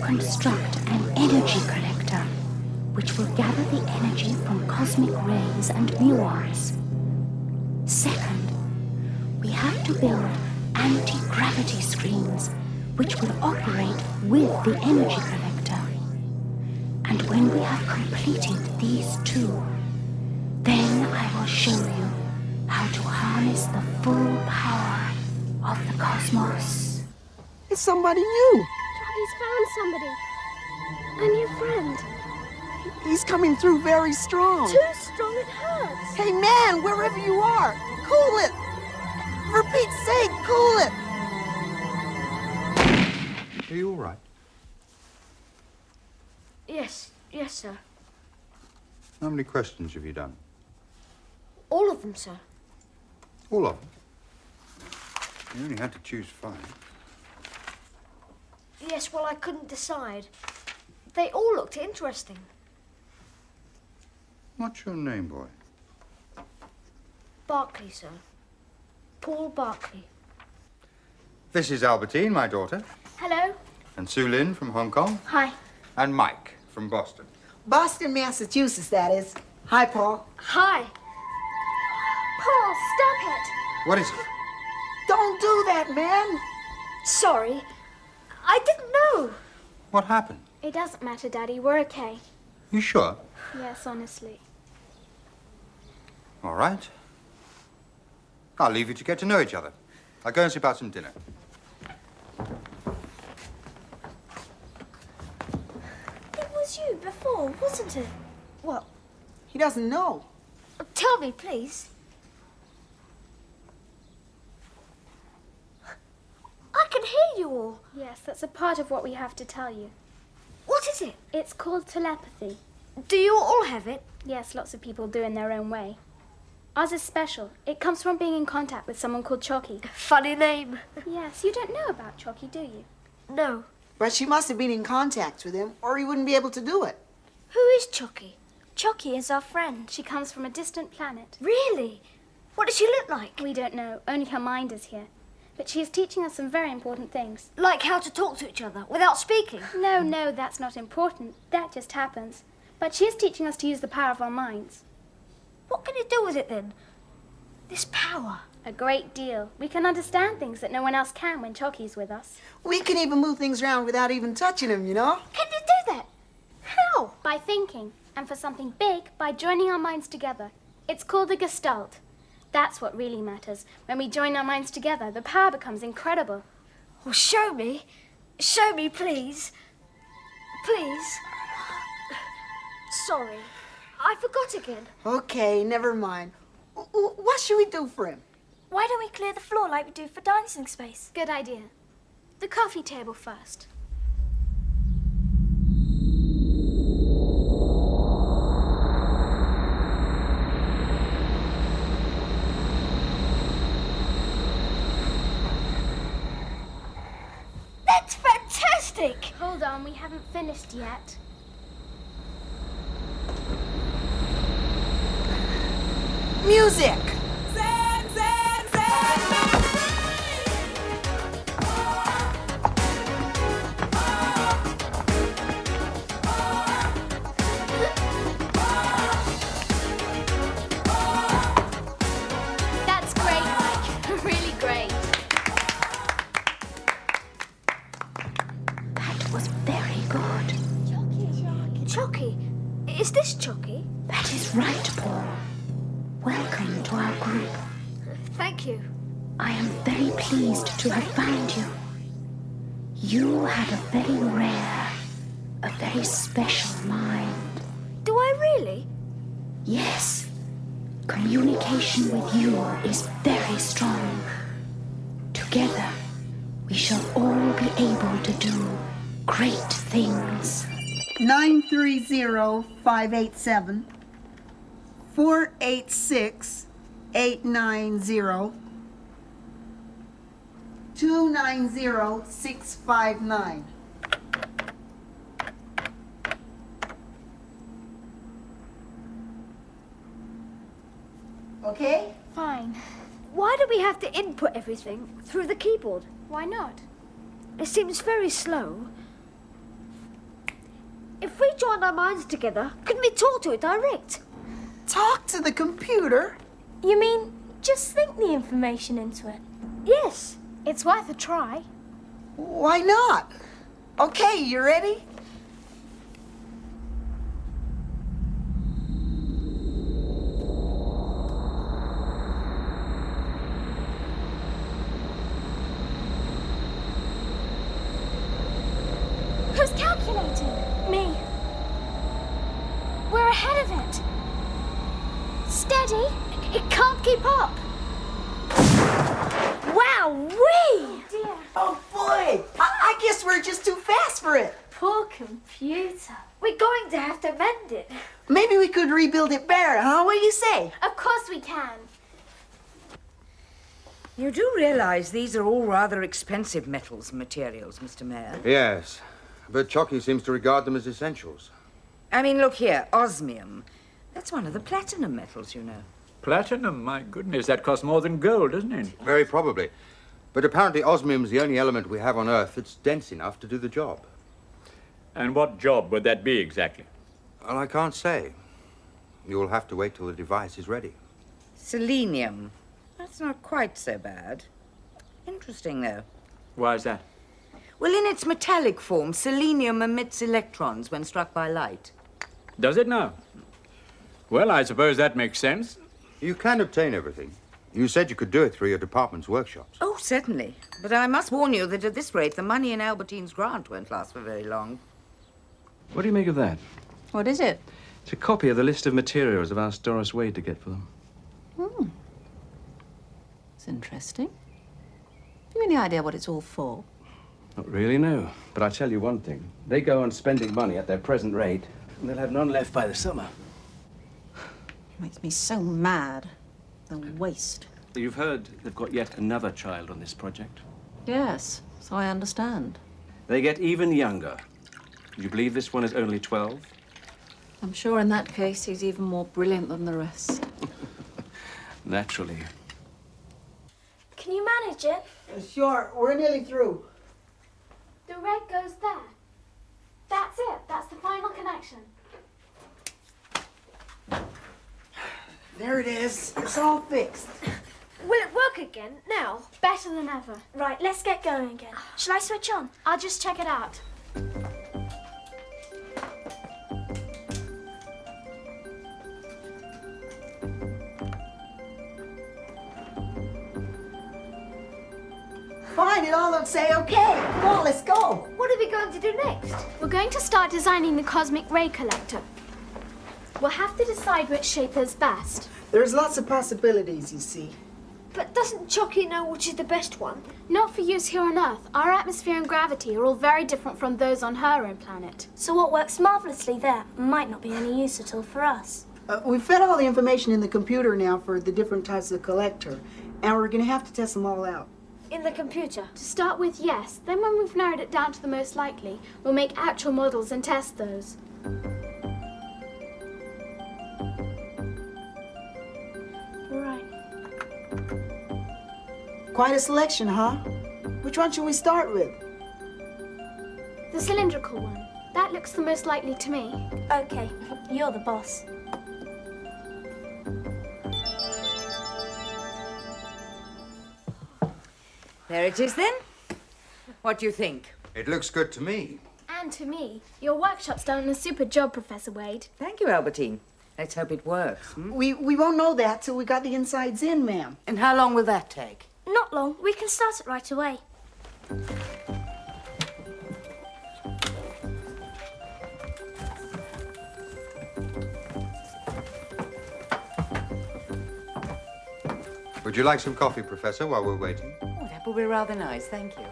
construct an energy collector, which will gather the energy from cosmic rays and muons. Second, we have to build anti-gravity screens, which will operate with the energy collector. And when we have completed these two, then I will show you how to harness the full power of the cosmos. It's somebody new. Chocky's found somebody. A new friend. He's coming through very strong. Too strong it hurts. Hey, man, wherever you are, cool it. For Pete's sake, cool it. Are you all right? Yes, sir. How many questions have you done? All of them, sir. All of them? You only had to choose 5. Yes, well, I couldn't decide. They all looked interesting. What's your name, boy? Barclay, sir. Paul Barclay. This is Albertine, my daughter. Hello. And Sue Lin from Hong Kong. Hi. And Mike from Boston. Boston, Massachusetts, that is. Hi, Paul. Hi. Paul, stop it. What is it? Don't do that, man. Sorry. I didn't know. What happened? It doesn't matter, Daddy. We're okay. You sure? Yes, honestly. All right. I'll leave you to get to know each other. I'll go and sip out some dinner. It was you before, wasn't it? Well, he doesn't know. Tell me, please. I can hear you all. Yes, that's a part of what we have to tell you. What is it? It's called telepathy. Do you all have it? Yes, lots of people do in their own way. Ours is special. It comes from being in contact with someone called Chocky. Funny name. Yes, you don't know about Chocky, do you? No. But she must have been in contact with him, or he wouldn't be able to do it. Who is Chocky? Chocky is our friend. She comes from a distant planet. Really? What does she look like? We don't know. Only her mind is here. But she is teaching us some very important things. Like how to talk to each other without speaking? No, that's not important. That just happens. But she is teaching us to use the power of our minds. What can you do with it then? This power? A great deal. We can understand things that no one else can when Chocky's with us. We can even move things around without even touching him, you know? Can you do that? How? By thinking. And for something big, by joining our minds together. It's called a gestalt. That's what really matters. When we join our minds together, the power becomes incredible. Well, show me. Show me, please. Please. Sorry. I forgot again. Okay, never mind. What should we do for him? Why don't we clear the floor like we do for dancing space? Good idea. The coffee table first. That's fantastic! Hold on, we haven't finished yet. Music! That's great, Mike. Really great. That was very good. Chocky. Is this Chocky? That is right, Paul. Welcome to our group. Thank you. I am very pleased to have found you. You have a very rare, a very special mind. Do I really? Yes. Communication with you is very strong. Together, we shall all be able to do great things. 930-587 486-890 290-659. Okay? Fine. Why do we have to input everything through the keyboard? Why not? It seems very slow. If we join our minds together, couldn't we talk to it direct? Talk to the computer? You mean just think the information into it? Yes. It's worth a try. Why not? Okay, you ready? Who's calculating? Me. We're ahead of it. Steady. It can't keep up. Wow, wee! Dear. Oh boy! I guess we're just too fast for it. Poor computer. We're going to have to mend it. Maybe we could rebuild it better, huh? What do you say? Of course we can. You do realize these are all rather expensive metals and materials, Mr. Mayor? Yes, but Chocky seems to regard them as essentials. I mean, look here, osmium. That's one of the platinum metals, you know. Platinum? My goodness, that costs more than gold, doesn't it? Very probably. But apparently osmium's the only element we have on Earth that's dense enough to do the job. And what job would that be exactly? Well, I can't say. You'll have to wait till the device is ready. Selenium. That's not quite so bad. Interesting, though. Why is that? Well, in its metallic form, selenium emits electrons when struck by light. Does it now? Well, I suppose that makes sense. You can obtain everything. You said you could do it through your department's workshops. Oh, certainly. But I must warn you that at this rate, the money in Albertine's grant won't last for very long. What do you make of that? What is it? It's a copy of the list of materials I've asked Doris Wade to get for them. It's interesting. Have you any idea what it's all for? Not really, no. But I tell you one thing. They go on spending money at their present rate, and they'll have none left by the summer. Makes me so mad. The waste. You've heard they've got yet another child on this project? Yes, so I understand. They get even younger. Do you believe this one is only 12? I'm sure in that case he's even more brilliant than the rest. Naturally. Can you manage it? Sure, we're nearly through. The red goes there. That's it. That's the final connection. There it is. It's all fixed. Will it work again now? Better than ever. Right, let's get going again. Shall I switch on? I'll just check it out. Fine, it all looks A-okay. Come on, let's go. What are we going to do next? We're going to start designing the cosmic ray collector. We'll have to decide which shape is best. There's lots of possibilities, you see. But doesn't Chocky know which is the best one? Not for use here on Earth. Our atmosphere and gravity are all very different from those on her own planet. So what works marvelously there might not be any use at all for us. We've fed all the information in the computer now for the different types of collector, and we're going to have to test them all out. In the computer? To start with, yes. Then when we've narrowed it down to the most likely, we'll make actual models and test those. Right. Quite a selection, huh? Which one should we start with? The cylindrical one. That looks the most likely to me. Okay, you're the boss. There it is, then. What do you think? It looks good to me. And to me. Your workshop's done a super job, Professor Wade. Thank you, Albertine. Let's hope it works. We won't know that till we got the insides in, ma'am. And how long will that take? Not long. We can start it right away. Would you like some coffee, Professor, while we're waiting? Oh, that will be rather nice, thank you.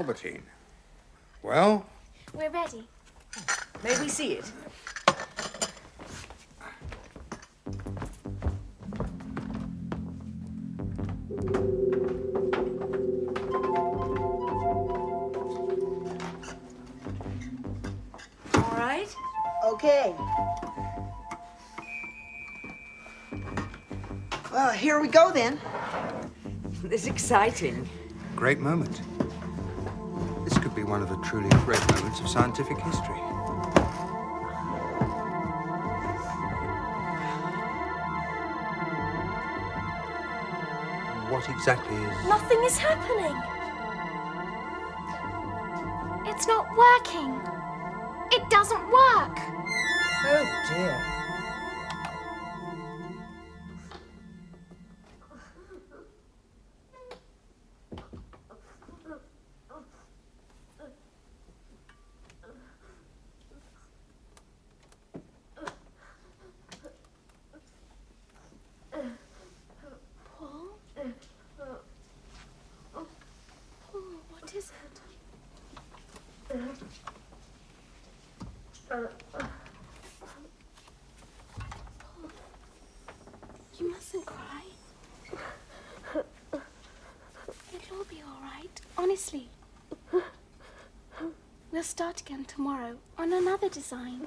Albertine. Well? We're ready. May we see it? All right. Okay. Well, here we go then. This is exciting. Great moment. This could be one of the truly great moments of scientific history. What exactly is... Nothing is happening. It's not working. It doesn't work. Oh, dear. What is it? You mustn't cry. It'll all be all right, honestly. We'll start again tomorrow on another design.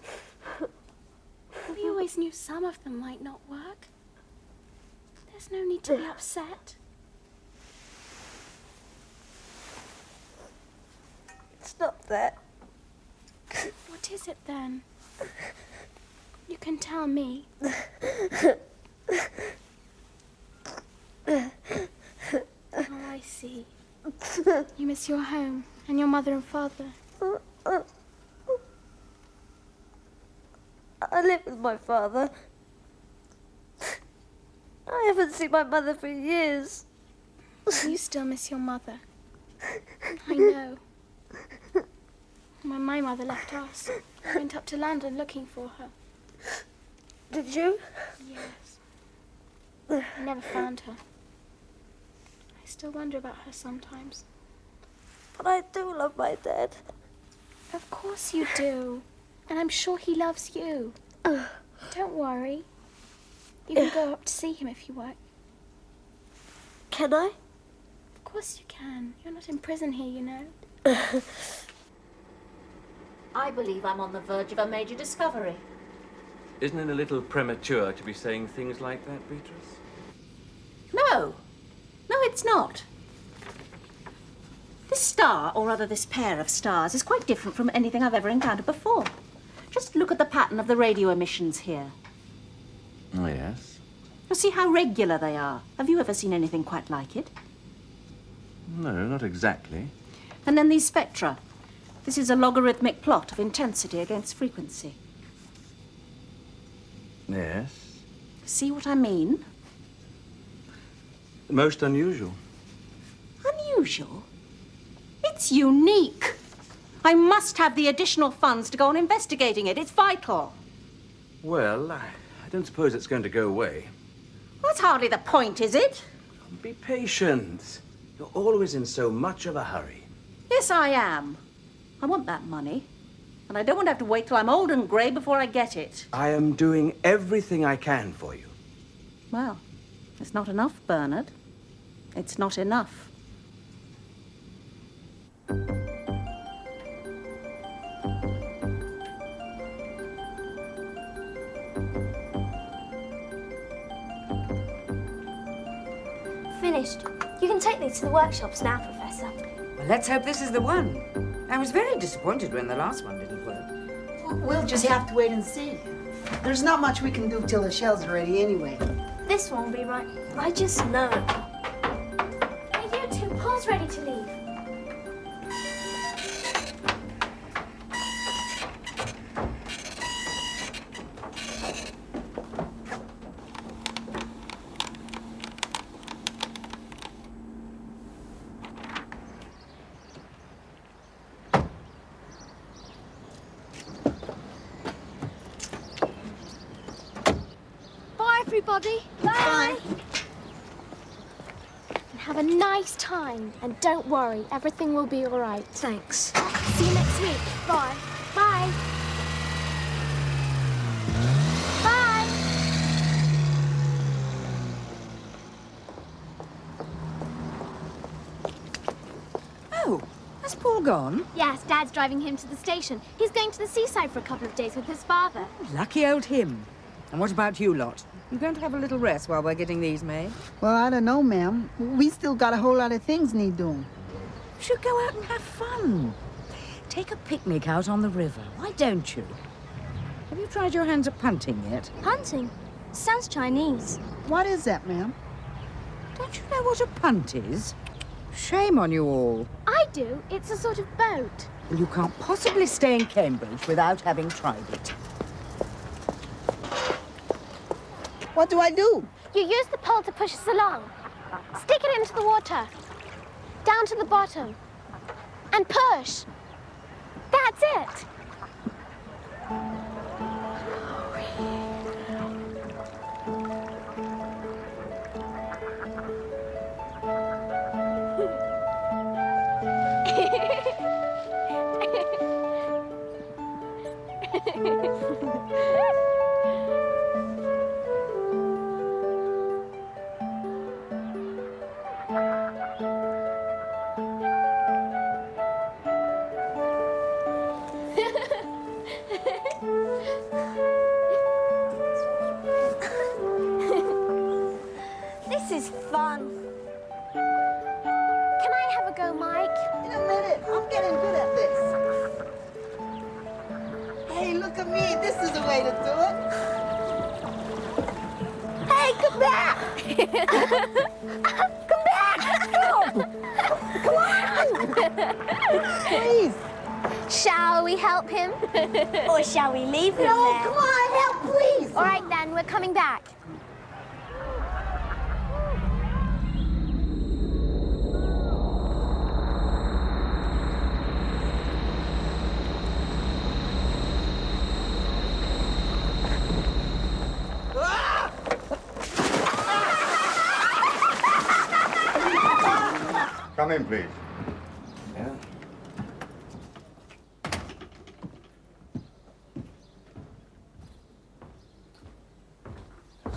We always knew some of them might not work. There's no need to be upset. It's not that. What is it then? You can tell me. Oh, I see. You miss your home and your mother and father. I live with my father. I haven't seen my mother for years. You still miss your mother. I know. When my mother left us, I went up to London looking for her. Did you? Yes. I never found her. I still wonder about her sometimes. But I do love my dad. Of course you do. And I'm sure he loves you. Don't worry. You can go up to see him if you want. Can I? Of course you can. You're not in prison here, you know. I believe I'm on the verge of a major discovery. Isn't it a little premature to be saying things like that, Beatrice? No. No, it's not. This star, or rather this pair of stars, is quite different from anything I've ever encountered before. Just look at the pattern of the radio emissions here. Oh, yes. You'll see how regular they are. Have you ever seen anything quite like it? No, not exactly. And then these spectra. This is a logarithmic plot of intensity against frequency. Yes. See what I mean? Most unusual. Unusual? It's unique. I must have the additional funds to go on investigating it. It's vital. Well, I don't suppose it's going to go away. That's hardly the point, is it? Be patient. You're always in so much of a hurry. Yes, I am. I want that money. And I don't want to have to wait till I'm old and grey before I get it. I am doing everything I can for you. Well, it's not enough, Bernard. It's not enough. Finished. You can take these to the workshops now, Professor. Well, let's hope this is the one. I was very disappointed when the last one didn't work. We'll just have to wait and see. There's not much we can do till the shells are ready anyway. This one will be right. I just know. Are you two Paul's ready to leave? Bye, everybody. Bye. And Have a nice time. And don't worry, everything will be all right. Thanks. See you next week. Bye. Bye. Bye. Oh, has Paul gone? Yes, Dad's driving him to the station. He's going to the seaside for a couple of days with his father. Lucky old him. And what about you lot? You going to have a little rest while we're getting these made? Well, I don't know, ma'am. We still got a whole lot of things need doing. You should go out and have fun. Take a picnic out on the river. Why don't you? Have you tried your hands at punting yet? Punting? Sounds Chinese. What is that, ma'am? Don't you know what a punt is? Shame on you all. I do. It's a sort of boat. Well, you can't possibly stay in Cambridge without having tried it. What do I do? You use the pole to push us along. Stick it into the water. Down to the bottom. And push. That's it. This is fun. Can I have a go, Mike? In a minute. I'm getting good at this. Hey, look at me. This is the way to do it. Hey, come back! Come back! Come on! Please. Shall we help him? Or shall we leave him No, there? come on, help, please. All right, then. We're coming back. Come in, please. Yeah?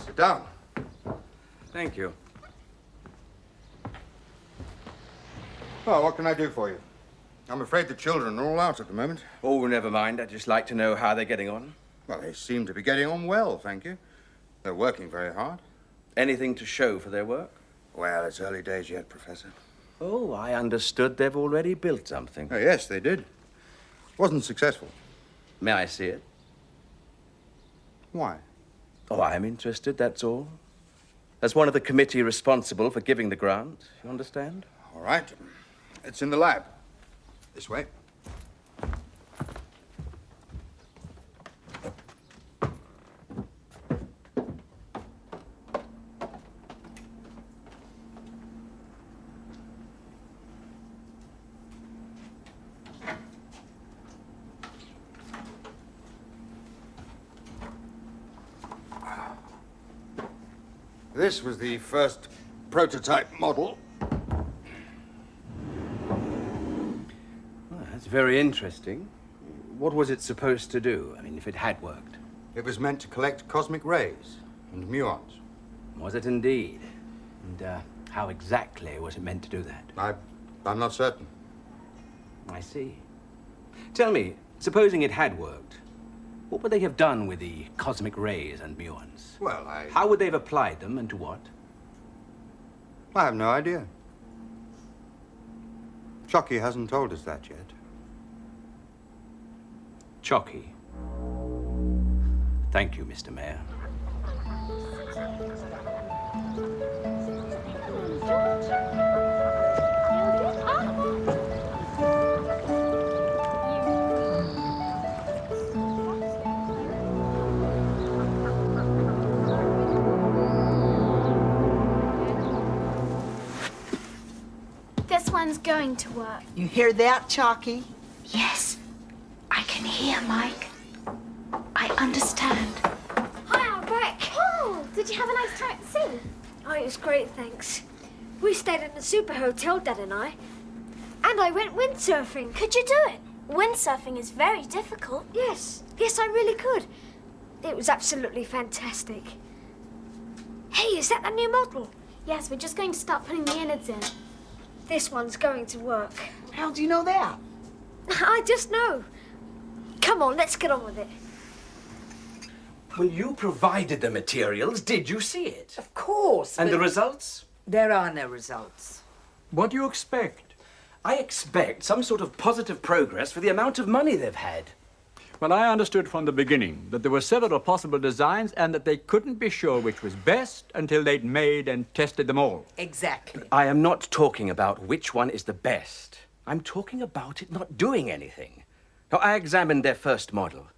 Sit down. Thank you. Well, what can I do for you? I'm afraid the children are all out at the moment. Oh, never mind. I'd just like to know how they're getting on. Well, they seem to be getting on well, thank you. They're working very hard. Anything to show for their work? Well, it's early days yet, Professor. Oh, I understood they've already built something. Oh, yes, they did. Wasn't successful. May I see it? Why? Oh, I'm interested, that's all. As one of the committee responsible for giving the grant, you understand? All right. It's in the lab. This way. This was the first prototype model. Well, that's very interesting. What was it supposed to do? I mean, if it had worked. It was meant to collect cosmic rays and muons. Was it indeed? And how exactly was it meant to do that? I'm not certain. I see. Tell me, supposing it had worked, what would they have done with the cosmic rays and muons? Well, How would they have applied them and to what? I have no idea. Chocky hasn't told us that yet. Chocky. Thank you, Mr. Mayor. This one's going to work. You hear that, Chocky? Yes, I can hear, Mike. I understand. Hi, I'm back. Paul, did you have a nice time at sea? Oh, it was great, thanks. We stayed in a super hotel, Dad and I. And I went windsurfing. Could you do it? Windsurfing is very difficult. Yes, yes, I really could. It was absolutely fantastic. Hey, is that the new model? Yes, we're just going to start putting the innards in. This one's going to work. How do you know that? I just know. Come on, let's get on with it. Well, you provided the materials. Did you see it? Of course. And but the results? there are no results. What do you expect? I expect some sort of positive progress for the amount of money they've had. Well, I understood from the beginning that there were several possible designs and that they couldn't be sure which was best until they'd made and tested them all. Exactly. I am not talking about which one is the best. I'm talking about it not doing anything. Now, I examined their first model.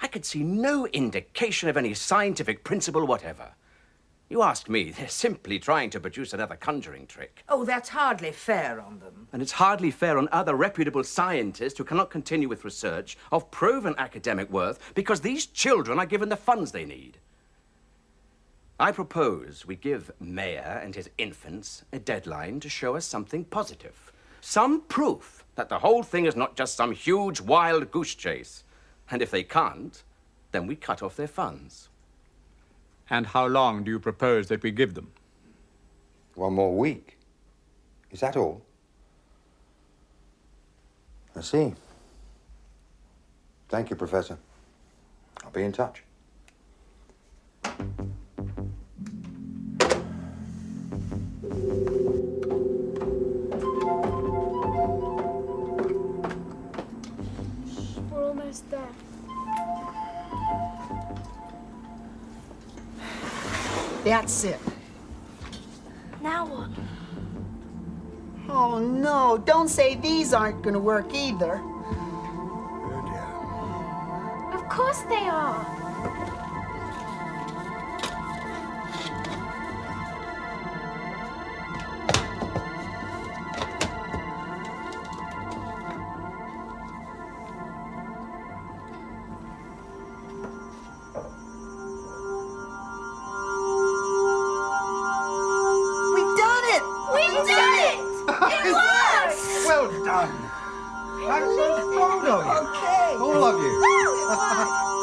I could see no indication of any scientific principle whatever. You ask me, they're simply trying to produce another conjuring trick. Oh, that's hardly fair on them. And it's hardly fair on other reputable scientists who cannot continue with research of proven academic worth because these children are given the funds they need. I propose we give Mayer and his infants a deadline to show us something positive. Some proof that the whole thing is not just some huge wild goose chase. And if they can't, then we cut off their funds. And how long do you propose that we give them? 1 more week. Is that all? I see. Thank you, Professor. I'll be in touch. We're almost there. That's it. Now what? Oh, no. Don't say these aren't going to work either. Of course they are. We've done it! We've done it! It works! Well done. I'm so proud of you. Okay. All of you. It works!